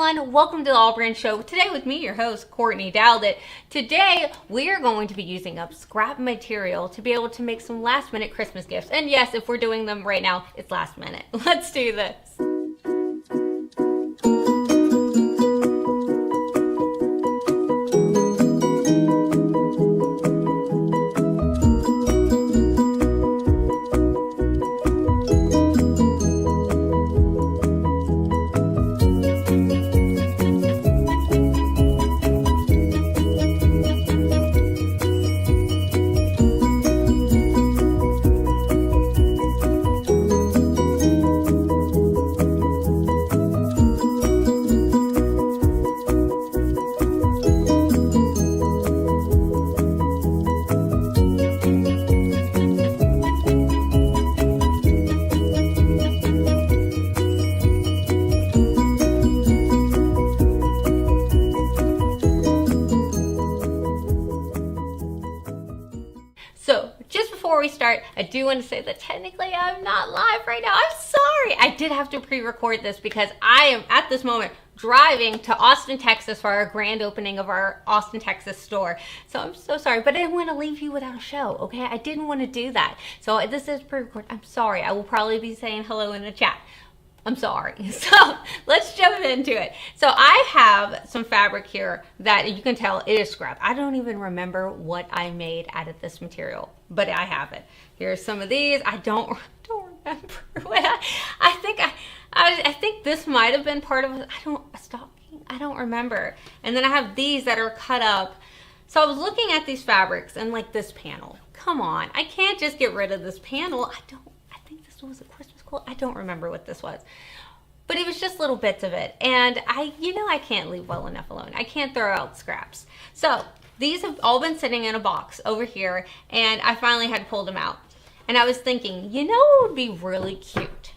everyone, welcome to the AllBrands show. Today with me, your host, Courtney Dowdett. Today, we are going to be using up scrap material to be able to make some last minute Christmas gifts. And yes, if we're doing them right now, it's last minute. Let's do this. So, just before we start, I do want to say that technically I'm not live right now. I'm sorry. I did have to pre-record this because I am, at this moment, driving to Austin, Texas for our grand opening of our Austin, Texas store. So I'm so sorry, but I didn't want to leave you without a show, okay? I didn't want to do that. So this is pre-record. I'm sorry. I will probably be saying hello in the chat. I'm sorry. So let's jump into it. So I have some fabric here that you can tell it is scrap. I don't even remember what I made out of this material, but I have it. Here's some of these. I don't remember what I think this might have been part of a stocking. I don't remember. And then I have these that are cut up. So I was looking at these fabrics and like this panel. Come on, I can't just get rid of this panel. I think this was a Christmas. I don't remember what this was, but it was just little bits of it. And I can't leave well enough alone. I can't throw out scraps. So these have all been sitting in a box over here, and I finally had pulled them out. And I was thinking, what would be really cute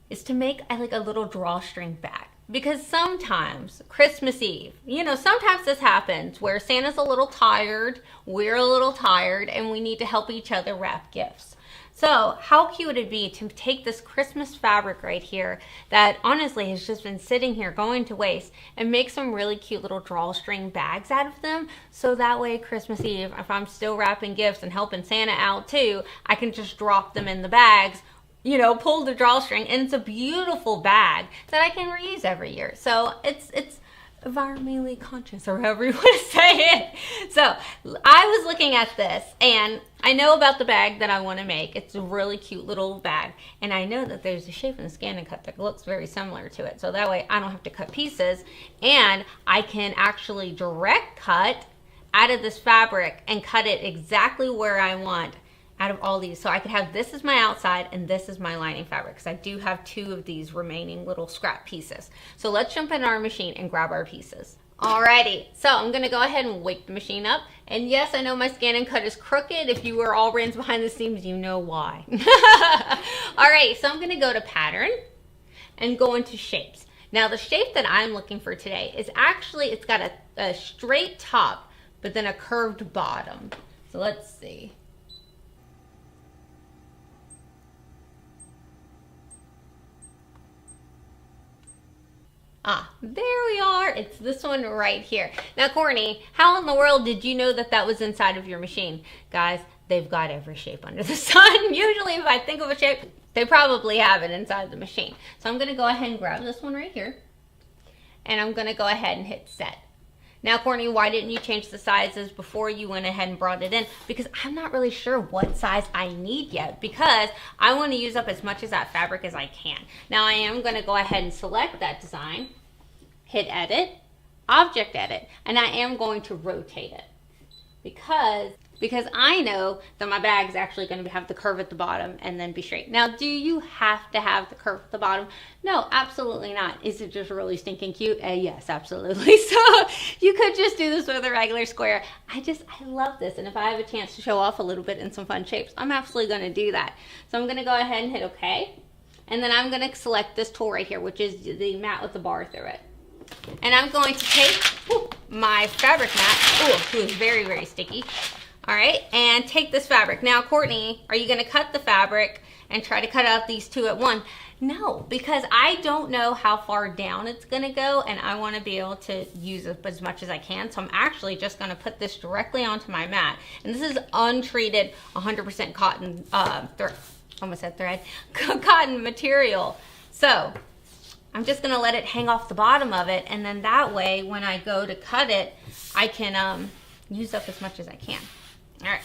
is to make like a little drawstring bag. Because sometimes, Christmas Eve, sometimes this happens where Santa's a little tired, we're a little tired, and we need to help each other wrap gifts. So how cute would it be to take this Christmas fabric right here that honestly has just been sitting here going to waste and make some really cute little drawstring bags out of them, so that way Christmas Eve, if I'm still wrapping gifts and helping Santa out too, I can just drop them in the bags, pull the drawstring, and it's a beautiful bag that I can reuse every year. So it's environmentally conscious, or however you want to say it. So I was looking at this and I know about the bag that I want to make. It's a really cute little bag, and I know that there's a shape in the ScanNCut that looks very similar to it, so that way I don't have to cut pieces, and I can actually direct cut out of this fabric and cut it exactly where I want out of all these. So I could have this as my outside and this is my lining fabric, because I do have 2 of these remaining little scrap pieces. So let's jump in our machine and grab our pieces. Alrighty, so I'm gonna go ahead and wake the machine up. And yes, I know my ScanNCut is crooked. If you are AllBrands behind the scenes, you know why. Alright, so I'm gonna go to pattern and go into shapes. Now the shape that I'm looking for today is actually, it's got a straight top, but then a curved bottom. So let's see. There we are. It's this one right here. Now, Courtney, how in the world did you know that that was inside of your machine? Guys, they've got every shape under the sun. Usually, if I think of a shape, they probably have it inside the machine. So I'm going to go ahead and grab this one right here. And I'm going to go ahead and hit set. Now, Courtney, why didn't you change the sizes before you went ahead and brought it in? Because I'm not really sure what size I need yet, because I want to use up as much of that fabric as I can. Now, I am going to go ahead and select that design, hit edit, object edit, and I am going to rotate it because I know that my bag is actually going to have the curve at the bottom and then be straight. Now, do you have to have the curve at the bottom? No, absolutely not. Is it just really stinking cute? Yes, absolutely. So you could just do this with a regular square. I love this, and if I have a chance to show off a little bit in some fun shapes, I'm absolutely going to do that. So I'm going to go ahead and hit OK, and then I'm going to select this tool right here, which is the mat with the bar through it. And I'm going to take my fabric mat, it was very, very sticky. All right, and take this fabric. Now, Courtney, are you gonna cut the fabric and try to cut out these two at once? No, because I don't know how far down it's gonna go, and I wanna be able to use it as much as I can. So I'm actually just gonna put this directly onto my mat. And this is untreated 100% cotton, almost said thread, cotton material. So I'm just gonna let it hang off the bottom of it, and then that way, when I go to cut it, I can use up as much as I can. All right,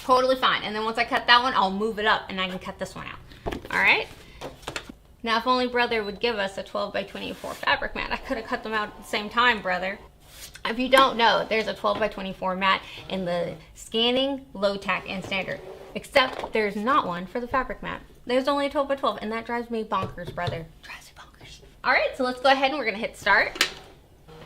totally fine. And then once I cut that one, I'll move it up and I can cut this one out. All right. Now, if only brother would give us a 12 by 24 fabric mat. I could have cut them out at the same time, brother. If you don't know, there's a 12 by 24 mat in the scanning, low tack, and standard. Except there's not one for the fabric mat. There's only a 12 by 12, and that drives me bonkers, brother. Drives me bonkers. All right, so let's go ahead and we're gonna hit start.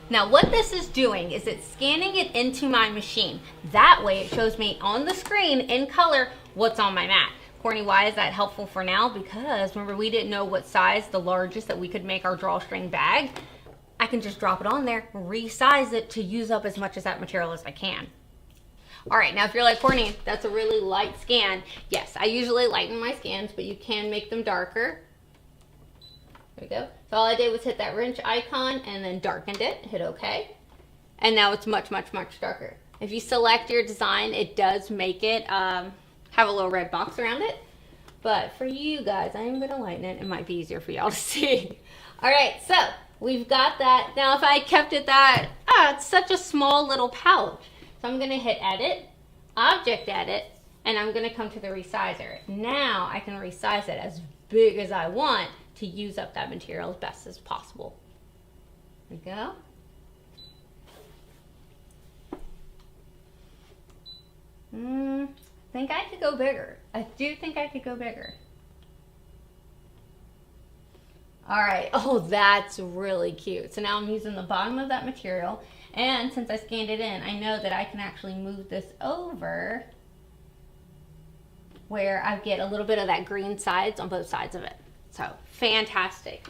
Now what this is doing is it's scanning it into my machine. That way it shows me on the screen in color what's on my mat. Courtney, why is that helpful for now? Because remember, we didn't know what size, the largest that we could make our drawstring bag. I can just drop it on there, resize it to use up as much of that material as I can. All right, now if you're like, Courtney, that's a really light scan. Yes, I usually lighten my scans, but you can make them darker. There we go. So all I did was hit that wrench icon and then darkened it, hit OK. And now it's much, much, much darker. If you select your design, it does make it have a little red box around it. But for you guys, I am gonna lighten it. It might be easier for y'all to see. All right, so we've got that. Now if I kept it that, it's such a small little pouch. So I'm gonna hit edit, object edit, and I'm gonna come to the resizer. Now I can resize it as big as I want to use up that material as best as possible. There we go. I think I could go bigger. I do think I could go bigger. All right, oh, that's really cute. So now I'm using the bottom of that material, and since I scanned it in, I know that I can actually move this over where I get a little bit of that green sides on both sides of it. So fantastic.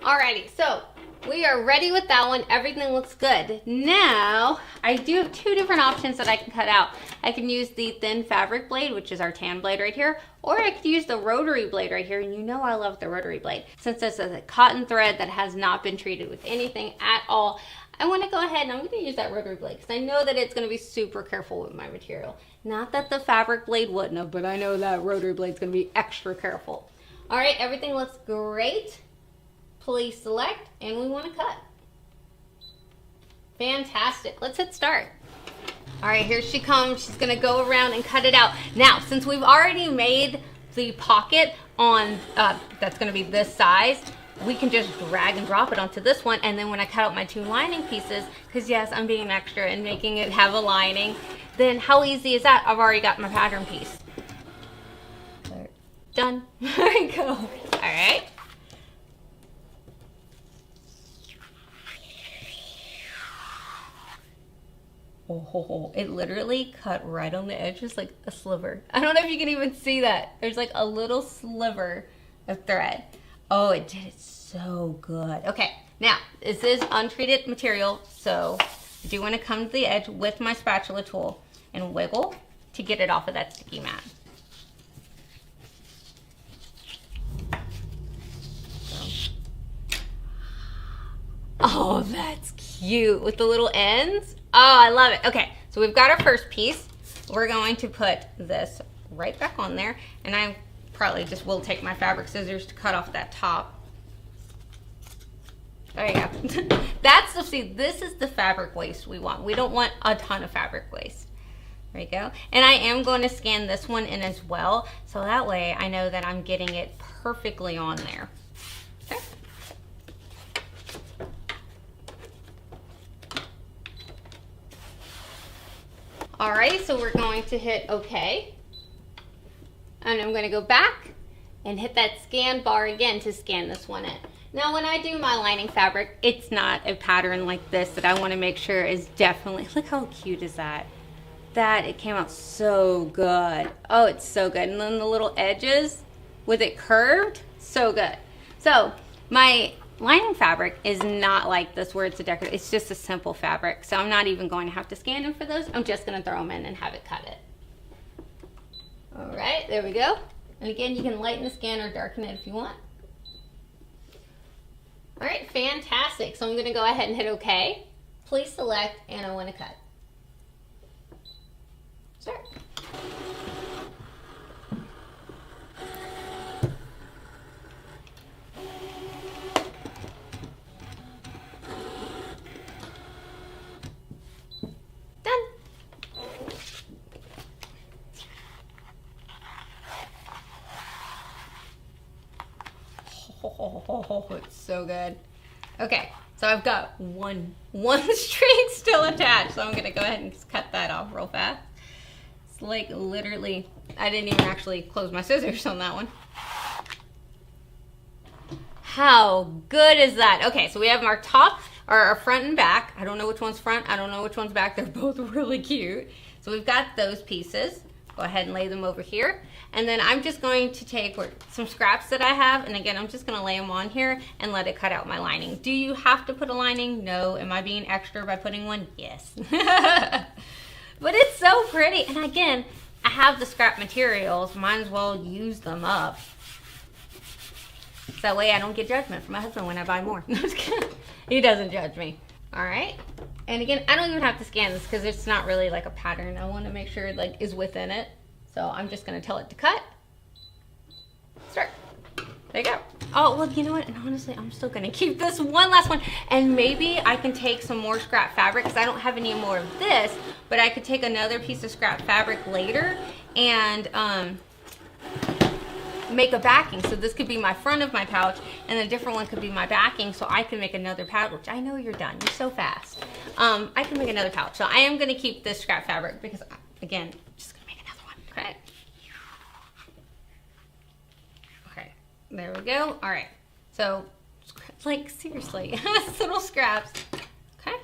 Alrighty, so we are ready with that one. Everything looks good. Now, I do have two different options that I can cut out. I can use the thin fabric blade, which is our tan blade right here, or I could use the rotary blade right here, and you know I love the rotary blade. Since this is a cotton thread that has not been treated with anything at all, I want to go ahead and I'm going to use that rotary blade because I know that it's going to be super careful with my material. Not that the fabric blade wouldn't have, but I know that rotary blade is going to be extra careful. All right, everything looks great. Please select, and we want to cut. Fantastic. Let's hit start. All right, here she comes. She's going to go around and cut it out. Now, since we've already made the pocket on that's going to be this size, we can just drag and drop it onto this one, and then when I cut out my two lining pieces, because yes, I'm being extra and making it have a lining, then how easy is that? I've already got my pattern piece. Done. There we go. All right. Oh, it literally cut right on the edge, just like a sliver. I don't know if you can even see that. There's like a little sliver of thread. Oh, it did it so good. Okay, now this is untreated material, so I do want to come to the edge with my spatula tool and wiggle to get it off of that sticky mat. Oh, that's cute with the little ends. Oh, I love it. Okay, so we've got our first piece. We're going to put this right back on there, and I probably just will take my fabric scissors to cut off that top. There you go. That's the, see, this is the fabric waste we want. We don't want a ton of fabric waste. There you go. And I am going to scan this one in as well, so that way I know that I'm getting it perfectly on there. Okay. Alright, so we're going to hit OK. And I'm going to go back and hit that scan bar again to scan this one in. Now when I do my lining fabric, it's not a pattern like this that I want to make sure is definitely, look how cute is that. It came out so good. Oh, it's so good. And then the little edges with it curved, so good. So my lining fabric is not like this where it's a decorative. It's just a simple fabric. So I'm not even going to have to scan them for those. I'm just going to throw them in and have it cut it. All right, there we go. And again, you can lighten the scan or darken it if you want. All right, fantastic. So I'm going to go ahead and hit OK. Please select, and I want to cut. Start. Oh, it's so good. Okay, so I've got one string still attached, so I'm gonna go ahead and just cut that off real fast. It's like literally, I didn't even actually close my scissors on that one. How good is that? Okay, so we have our top, or our front and back. I don't know which one's front, I don't know which one's back. They're both really cute. So we've got those pieces. Go ahead and lay them over here. And then I'm just going to take some scraps that I have, and again, I'm just gonna lay them on here and let it cut out my lining. Do you have to put a lining? No. Am I being extra by putting one? Yes. But it's so pretty. And again, I have the scrap materials, might as well use them up. So that way I don't get judgment from my husband when I buy more. He doesn't judge me. All right. And again, I don't even have to scan this because it's not really like a pattern. I want to make sure it like is within it. So I'm just going to tell it to cut. Start. There you go. Oh, well, you know what? And honestly, I'm still going to keep this one last one. And maybe I can take some more scrap fabric because I don't have any more of this. But I could take another piece of scrap fabric later and make a backing. So this could be my front of my pouch, and a different one could be my backing, so I can make another pouch. I know you're done. You're so fast. I can make another pouch. So I am going to keep this scrap fabric because, again, I'm just going to make another one. Okay. Okay. There we go. All right. So, like, seriously, little scraps. Okay.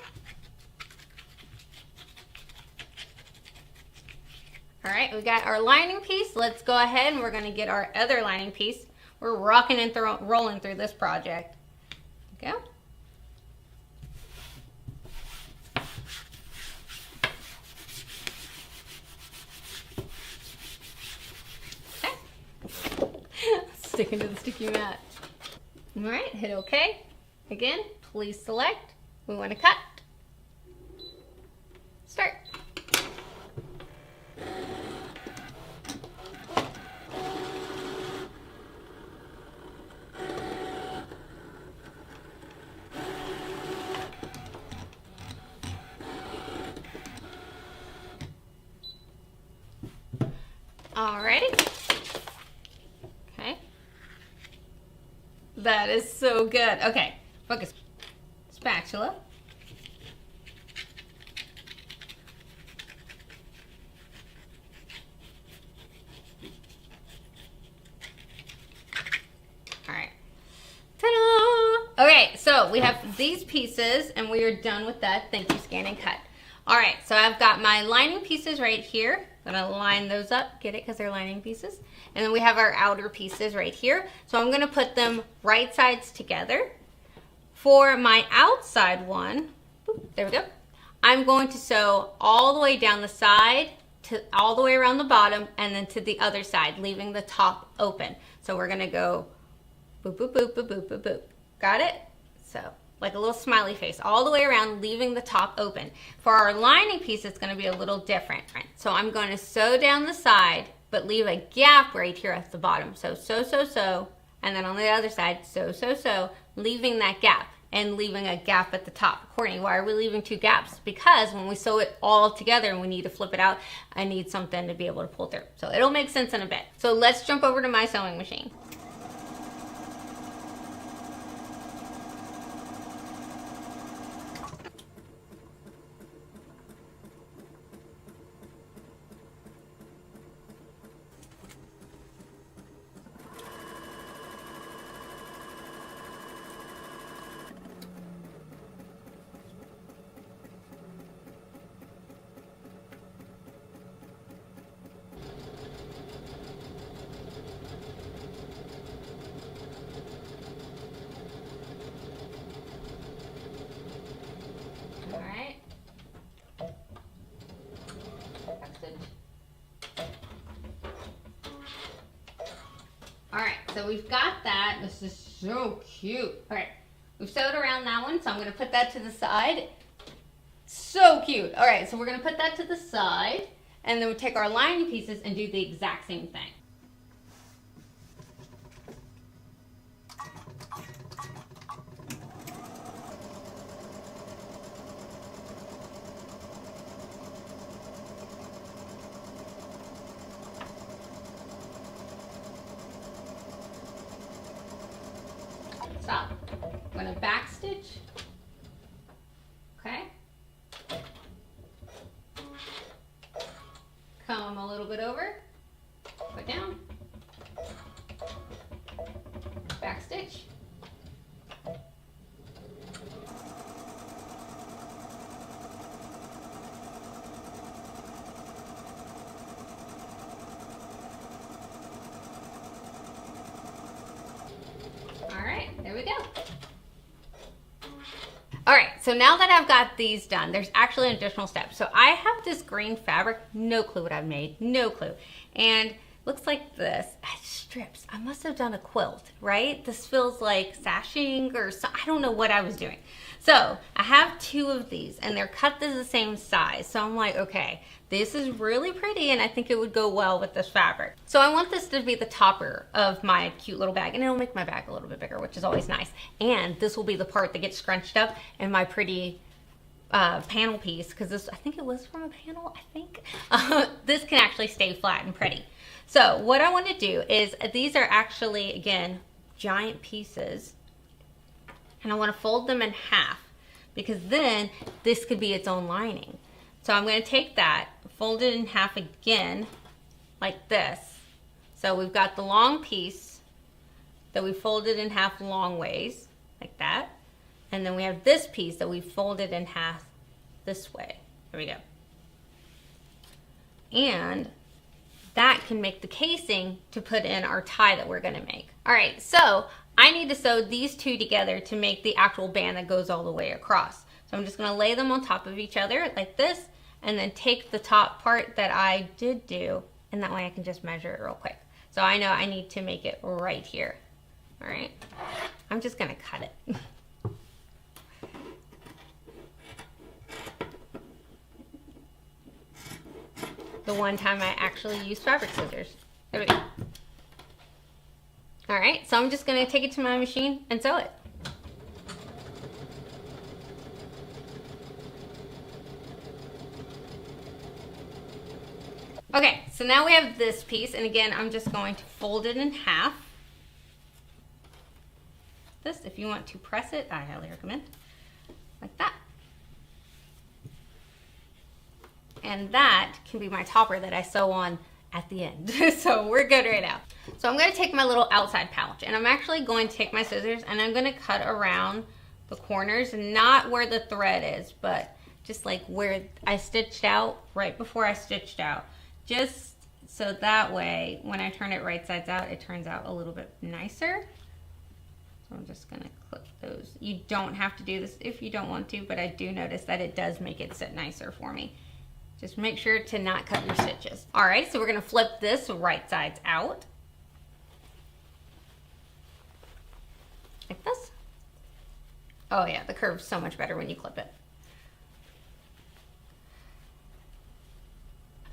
All right, we got our lining piece. Let's go ahead and we're gonna get our other lining piece. We're rocking and rolling through this project. Go. Okay. Sticking to the sticky mat. All right, hit OK. Again, please select. We want to cut. Start. Alrighty. Okay. That is so good. Okay, focus. Spatula. Alright. Ta-da! Okay, so we have these pieces and we are done with that. Thank you, ScanNCut. Alright, so I've got my lining pieces right here. I'm gonna line those up, get it, because they're lining pieces. And then we have our outer pieces right here. So I'm gonna put them right sides together. For my outside one, there we go. I'm going to sew all the way down the side, to all the way around the bottom, and then to the other side, leaving the top open. So we're gonna go boop, boop, boop, boop, boop, boop, boop. Got it? So, like a little smiley face all the way around, leaving the top open. For our lining piece, it's gonna be a little different. So I'm gonna sew down the side, but leave a gap right here at the bottom. So, sew, and then on the other side, sew, leaving that gap and leaving a gap at the top. Courtney, why are we leaving two gaps? Because when we sew it all together and we need to flip it out, I need something to be able to pull through. So it'll make sense in a bit. So let's jump over to my sewing machine. so we've got that. This is so cute. All right, we've sewed around that one, so I'm gonna put that to the side. So cute. All right, so we're gonna put that to the side, and then we'll take our lining pieces and do the exact same thing. Stop. I'm going to back stitch. Okay. Come a little bit over. Put down. Back stitch. There we go. All right, so now that I've got these done, there's actually an additional step. So I have this green fabric, no clue what I've made, no clue. And looks like this, strips. I must have done a quilt, right? This feels like sashing or so, I don't know what I was doing. So I have two of these and they're cut to the same size. So I'm like, okay, this is really pretty and I think it would go well with this fabric. So I want this to be the topper of my cute little bag, and it'll make my bag a little bit bigger, which is always nice. And this will be the part that gets scrunched up in my pretty panel piece, because this, I think it was from a panel, I think. This can actually stay flat and pretty. So what I want to do is, these are actually, again, giant pieces, and I want to fold them in half, because then this could be its own lining. So I'm going to take that, fold it in half again, like this. So we've got the long piece that we folded in half long ways, like that. And then we have this piece that we folded in half this way. There we go. And that can make the casing to put in our tie that we're gonna make. All right, so I need to sew these two together to make the actual band that goes all the way across. So I'm just gonna lay them on top of each other like this, and then take the top part that I did do, and that way I can just measure it real quick. So I know I need to make it right here. All right, I'm just gonna cut it. The one time I actually used fabric scissors. There we go. All right, so I'm just gonna take it to my machine and sew it. Okay, so now we have this piece, and again, I'm just going to fold it in half. This, if you want to press it, I highly recommend, like that. And that can be my topper that I sew on at the end. So we're good right now. So I'm gonna take my little outside pouch, and I'm actually going to take my scissors and I'm gonna cut around the corners, not where the thread is, but just like where I stitched out, right before I stitched out. Just so that way, when I turn it right sides out, it turns out a little bit nicer. So I'm just gonna clip those. You don't have to do this if you don't want to, but I do notice that it does make it sit nicer for me. Just make sure to not cut your stitches. All right, so we're gonna flip this right sides out. Like this. Oh yeah, the curve's so much better when you clip it.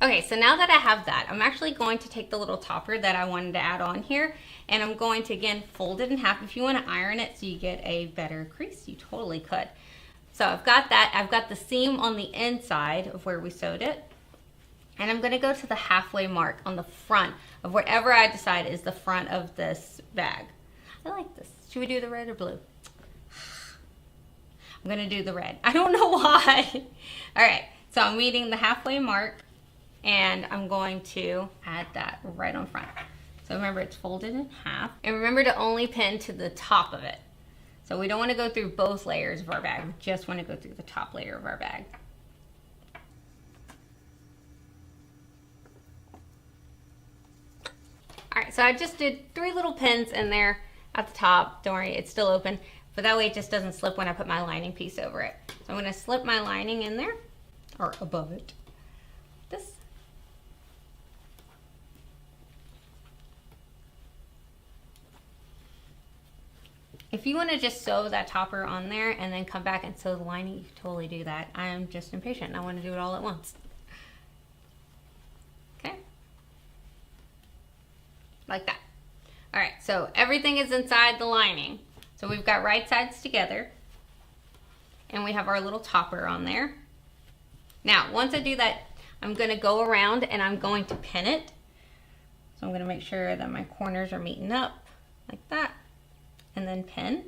Okay, so now that I have that, I'm actually going to take the little topper that I wanted to add on here, and I'm going to, again, fold it in half. If you want to iron it so you get a better crease, you totally could. So I've got that. I've got the seam on the inside of where we sewed it, and I'm going to go to the halfway mark on the front of whatever I decide is the front of this bag. I like this. Should we do the red or blue? I'm going to do the red. I don't know why. All right, so I'm meeting the halfway mark, and I'm going to add that right on front. So remember, it's folded in half, and remember to only pin to the top of it. So we don't want to go through both layers of our bag. We just want to go through the top layer of our bag. All right, so I just did 3 little pins in there at the top. Don't worry, it's still open, but that way it just doesn't slip when I put my lining piece over it. So I'm going to slip my lining in there, or above it. This. If you want to just sew that topper on there and then come back and sew the lining, you can totally do that. I am just impatient. I want to do it all at once. Okay. Like that. All right, so everything is inside the lining. So we've got right sides together and we have our little topper on there. Now, once I do that, I'm going to go around and I'm going to pin it. So I'm going to make sure that my corners are meeting up like that, and then pin.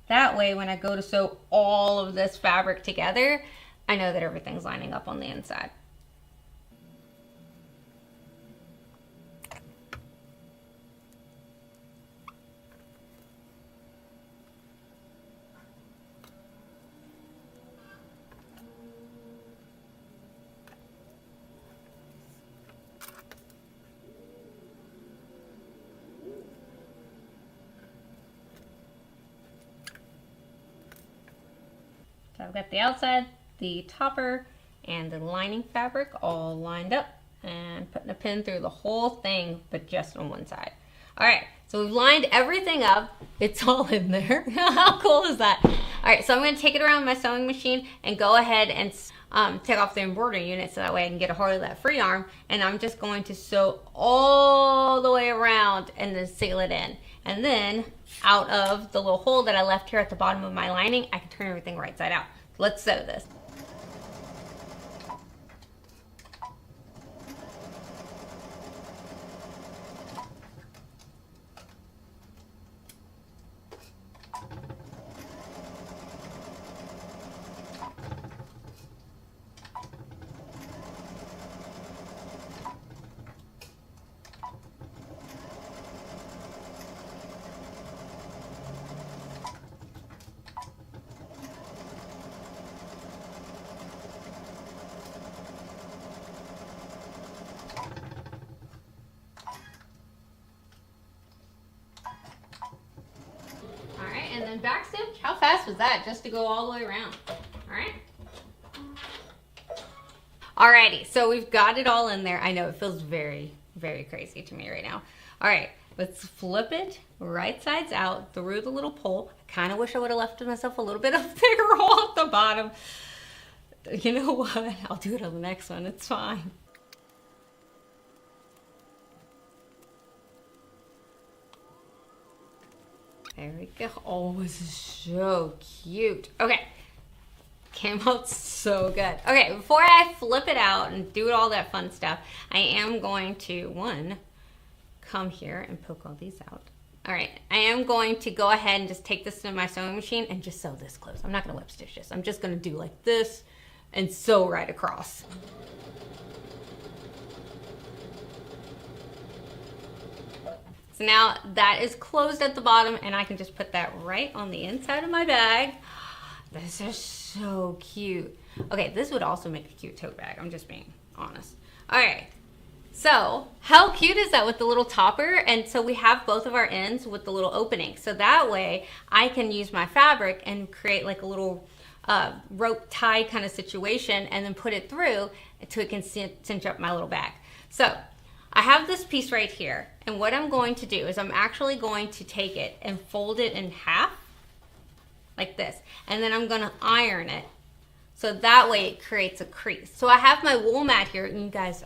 That way, when I go to sew all of this fabric together, I know that everything's lining up on the inside. So I've got the outside, the topper, and the lining fabric all lined up, and putting a pin through the whole thing, but just on one side. All right, so we've lined everything up. It's all in there. How cool is that? All right, so I'm going to take it around my sewing machine and go ahead and take off the embroidery unit so that way I can get a hold of that free arm, and I'm just going to sew all the way around and then seal it in. And then out of the little hole that I left here at the bottom of my lining, I can turn everything right side out. Let's sew this. And then back stitch. How fast was that just to go all the way around? All right. Alrighty, so we've got it all in there. I know it feels very, very crazy to me right now. All right, let's flip it right sides out through the little pole. I kind of wish I would have left myself a little bit of bigger hole at the bottom. You know what? I'll do it on the next one. It's fine. There we go. Oh, this is so cute. Okay. Came out so good. Okay, before I flip it out and do all that fun stuff, I am going to, come here and poke all these out. All right, I am going to go ahead and just take this to my sewing machine and just sew this close. I'm not gonna whip stitch this. I'm just gonna do like this and sew right across. So now that is closed at the bottom and I can just put that right on the inside of my bag. This is so cute. Okay, this would also make a cute tote bag. I'm just being honest. All right, so how cute is that with the little topper? And so we have both of our ends with the little opening. So that way I can use my fabric and create like a little rope tie kind of situation and then put it through so it can cinch up my little bag. So I have this piece right here, and what I'm going to do is I'm actually going to take it and fold it in half like this, and then I'm going to iron it so that way it creates a crease. So I have my wool mat here, and you guys,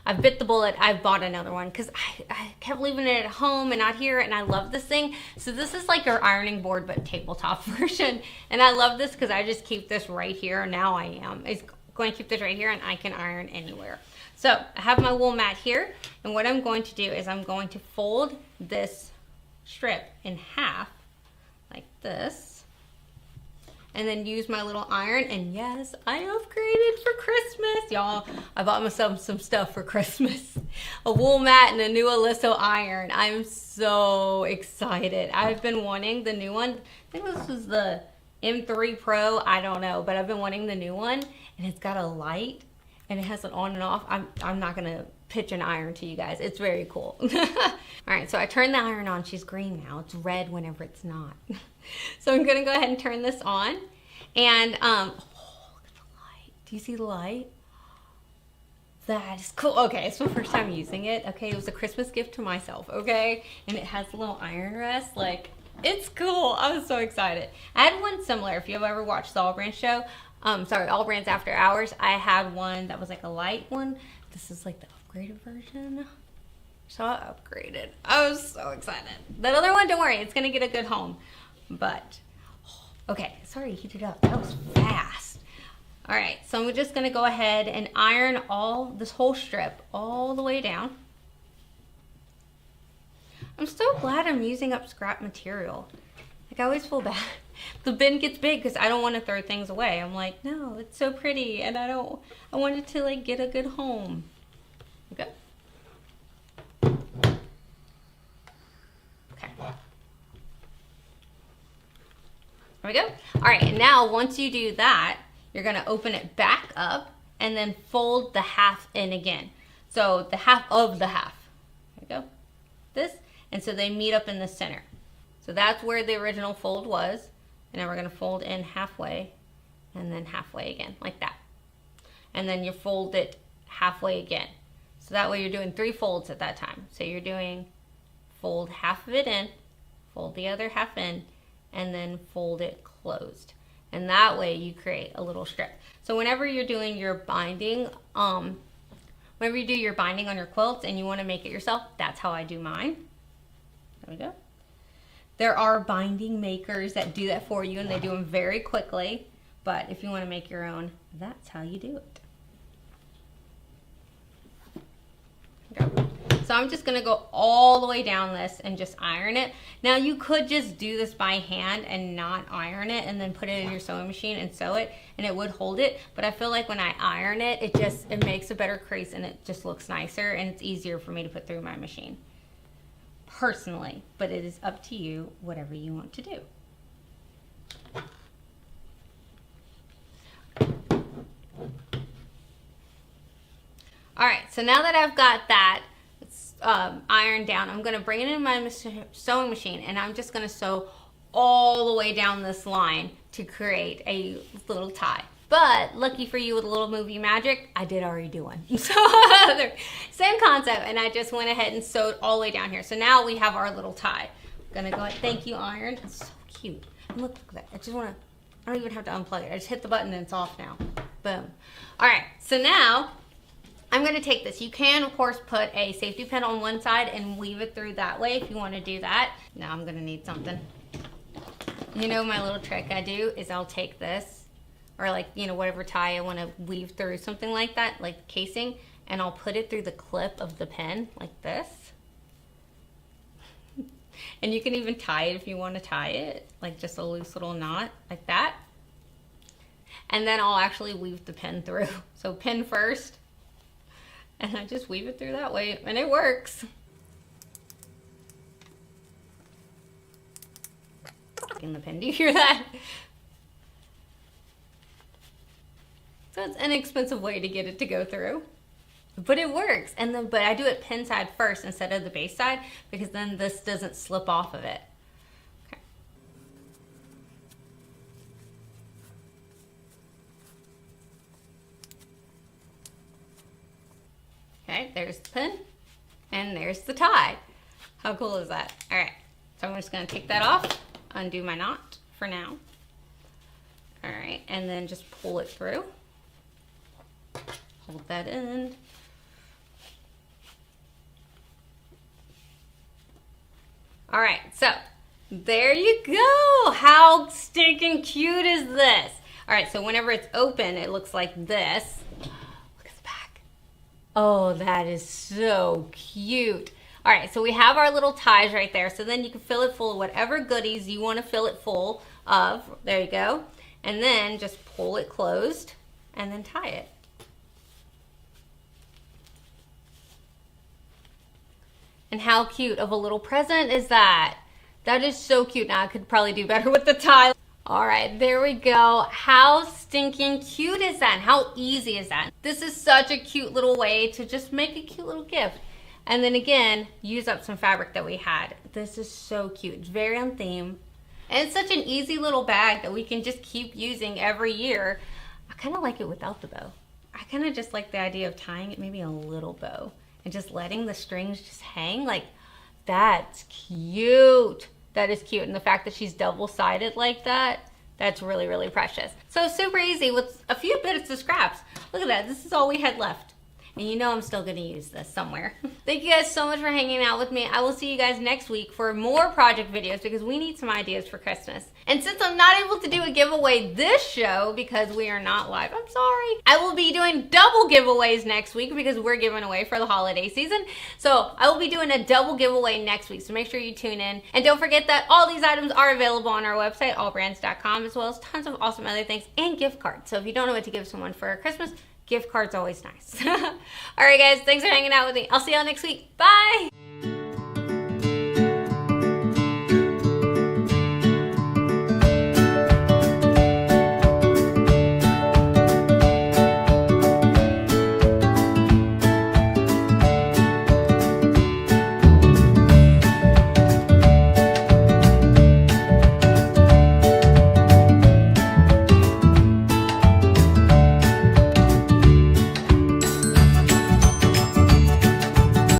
I bit the bullet. I bought another one because I kept leaving it at home and not here, and I love this thing. So this is like our ironing board but tabletop version, and I love this because I just keep this right here. Now I am going to keep this right here, and I can iron anywhere. So I have my wool mat here, and what I'm going to do is I'm going to fold this strip in half like this, and then use my little iron. And yes, I upgraded for Christmas, y'all. I bought myself some stuff for Christmas. A wool mat and a new Aliso iron. I'm so excited. I've been wanting the new one. I think this was the M3 Pro, I don't know, but I've been wanting the new one, and it's got a light and it has an on and off. I'm not gonna pitch an iron to you guys. It's very cool. All right, so I turned the iron on. She's green now. It's red whenever it's not. So I'm gonna go ahead and turn this on. And, oh, look at the light. Do you see the light? That is cool. Okay, it's my first time using it. Okay, it was a Christmas gift to myself, okay? And it has a little iron rest. Like, It's cool. I was so excited. I had one similar. If you've ever watched the AllBrands show, AllBrands After Hours, I had one that was like a light one. This is like the upgraded version. So I upgraded. I was so excited. That other one, don't worry, it's gonna get a good home. But, okay, sorry, heat it up. That was fast. All right, so I'm just gonna go ahead and iron this whole strip all the way down. I'm so glad I'm using up scrap material. Like, I always feel bad. The bin gets big because I don't want to throw things away. I'm like, no, it's so pretty, and I want it to like get a good home. Okay. Okay. There we go. All right, and now once you do that, you're gonna open it back up and then fold the half in again. So the half of the half. There we go. This. And so they meet up in the center. So that's where the original fold was. And now we're gonna fold in halfway and then halfway again, like that. And then you fold it halfway again. So that way you're doing 3 folds at that time. So you're doing fold half of it in, fold the other half in, and then fold it closed. And that way you create a little strip. So whenever you're doing your binding, whenever you do your binding on your quilts and you wanna make it yourself, that's how I do mine. There we go. There are binding makers that do that for you and they do them very quickly. But if you want to make your own, that's how you do it. Okay. So I'm just going to go all the way down this and just iron it. Now you could just do this by hand and not iron it and then put it in your sewing machine and sew it and it would hold it. But I feel like when I iron it, it makes a better crease and it just looks nicer and it's easier for me to put through my machine. Personally, but it is up to you, whatever you want to do. All right, so now that I've got that ironed down, I'm gonna bring it in my sewing machine and I'm just gonna sew all the way down this line to create a little tie. But lucky for you with a little movie magic, I did already do one. So same concept, and I just went ahead and sewed all the way down here. So now we have our little tie. I'm gonna go ahead, thank you, iron. It's so cute. And look at that. I don't even have to unplug it. I just hit the button and it's off now. Boom. All right, so now I'm gonna take this. You can, of course, put a safety pin on one side and weave it through that way if you wanna do that. Now I'm gonna need something. You know, my little trick I do is I'll take this, or like, you know, whatever tie I want to weave through, something like that, like casing, and I'll put it through the clip of the pen, like this. And you can even tie it if you want to tie it, like just a loose little knot, like that. And then I'll actually weave the pen through. So pin first, and I just weave it through that way, and it works. In the pen, do you hear that? So it's an inexpensive way to get it to go through, but it works. And then, but I do it pin side first instead of the base side because then this doesn't slip off of it. Okay. Okay, there's the pin and there's the tie. How cool is that? All right, so I'm just gonna take that off, undo my knot for now. All right, and then just pull it through. Hold that in. All right, so there you go. How stinking cute is this? All right, so whenever it's open, it looks like this. Look at the back. Oh, that is so cute. All right, so we have our little ties right there. So then you can fill it full of whatever goodies you want to fill it full of. There you go. And then just pull it closed and then tie it. And how cute of a little present is that? That is so cute. Now I could probably do better with the tie. All right, there we go. How stinking cute is that? And how easy is that? This is such a cute little way to just make a cute little gift. And then again, use up some fabric that we had. This is so cute. It's very on theme. And it's such an easy little bag that we can just keep using every year. I kind of like it without the bow. I kind of just like the idea of tying it maybe a little bow and just letting the strings just hang. Like, that's cute. that is cute. And the fact that she's double-sided like that, that's really, really precious. So super easy with a few bits of scraps. Look at that, this is all we had left. And you know I'm still gonna use this somewhere. Thank you guys so much for hanging out with me. I will see you guys next week for more project videos because we need some ideas for Christmas. And since I'm not able to do a giveaway this show because we are not live, I'm sorry. I will be doing double giveaways next week because we're giving away for the holiday season. So I will be doing a double giveaway next week. So make sure you tune in. And don't forget that all these items are available on our website, allbrands.com, as well as tons of awesome other things and gift cards. So if you don't know what to give someone for Christmas, gift card's always nice. All right, guys, thanks for hanging out with me. I'll see y'all next week. Bye.